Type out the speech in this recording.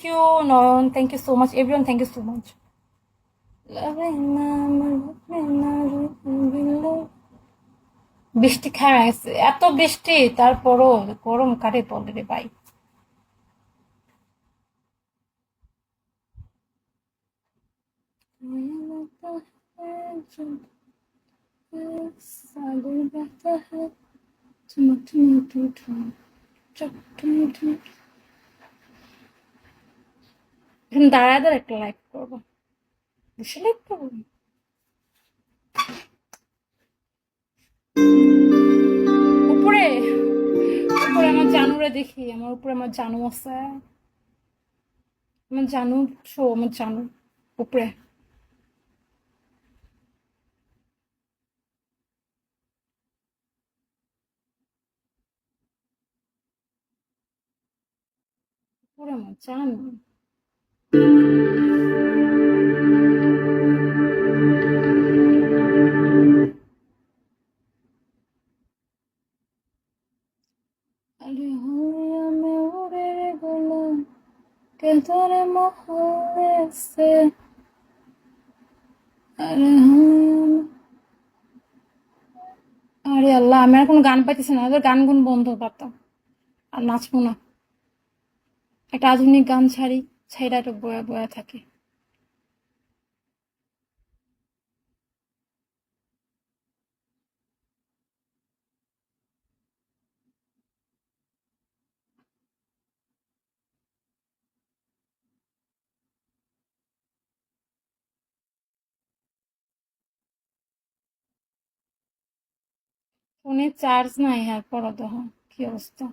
You Nayan, thank you so much everyone, thank you so much. বৃষ্টি খায় গেছে, এত বৃষ্টি তারপরও গরম কারে বলে রে ভাই। দাঁড়ায় দাঁড়ায় একটা লাইক করবো, বেশি লাইক করবো। উপরে উপরে আমার জানুরে দেখি, আমার উপরে আমার জানু আছে, আমার জানু শো, আমার জানু উপরে। উপরে আমার জানু। আরে হই আমি উড়ে গেলাম কে ধরে মহলে সে, আরে হই আরে আল্লাহ, আমি আর কোনো গান পাইতেছি না, ওদের গান গুন বন্ধ পারতাম আর নাচবো না। একটা আধুনিক গান ছাড়ি, ছাইরা একটা বয়া বয়া থাকে। ফোনে চার্জ নাই, হ্যাঁ পড়া দেখো কি অবস্থা।